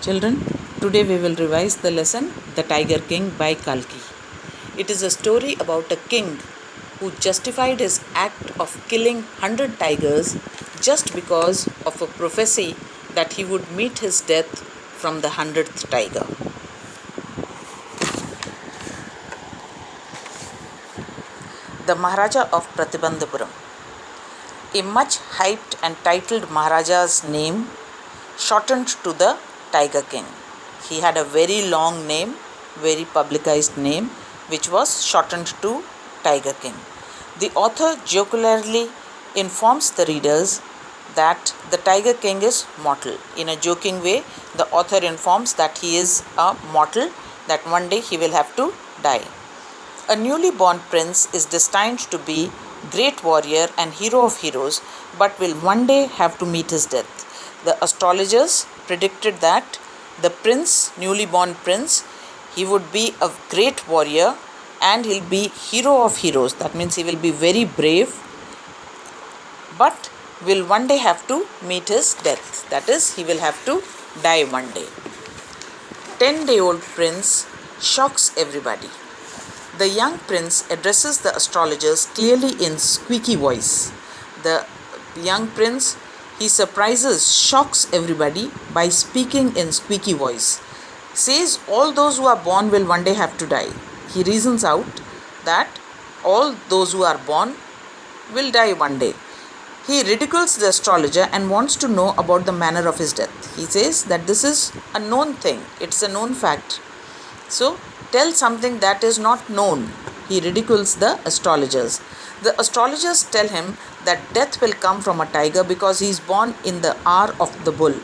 Children, today we will revise the lesson The Tiger King by Kalki. It is a story about a king who justified his act of killing 100 tigers just because of a prophecy that he would meet his death from the 100th tiger. The Maharaja of Pratibandhapuram. A much hyped and titled Maharaja's name shortened to the Tiger King. He had a very long name, very publicized name, which was shortened to Tiger King. The author jocularly informs the readers that the Tiger King is mortal. In a joking way, the author informs that he is a mortal, that one day he will have to die. A newly born prince is destined to be great warrior and hero of heroes, but will one day have to meet his death. The astrologers predicted that the prince, newly born prince, he would be a great warrior and he'll be hero of heroes. That means he will be very brave, but will one day have to meet his death. That is, he will have to die one day. 10-day-old prince shocks everybody. The young prince addresses the astrologers clearly in squeaky voice. The young prince, he surprises, shocks everybody by speaking in squeaky voice. Says all those who are born will one day have to die. He reasons out that all those who are born will die one day. He ridicules the astrologer and wants to know about the manner of his death. He says that this is a known thing, it's a known fact. So, tell something that is not known. He ridicules the astrologers. The astrologers tell him that death will come from a tiger because he is born in the hour of the bull,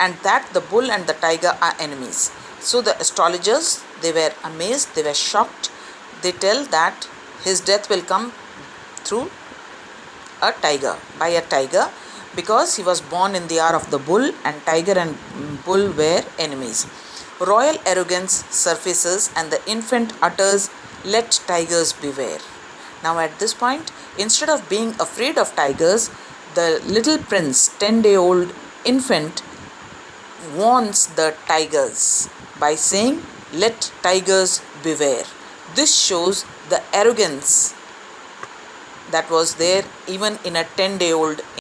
and that the bull and the tiger are enemies. So the astrologers, they were amazed, they were shocked. They tell that his death will come through a tiger, by a tiger, because he was born in the hour of the bull, and tiger and bull were enemies. Royal arrogance surfaces and the infant utters, "Let tigers beware." Now at this point, instead of being afraid of tigers, the little prince, 10-day-old infant, warns the tigers by saying, "Let tigers beware." This shows the arrogance that was there even in a 10-day-old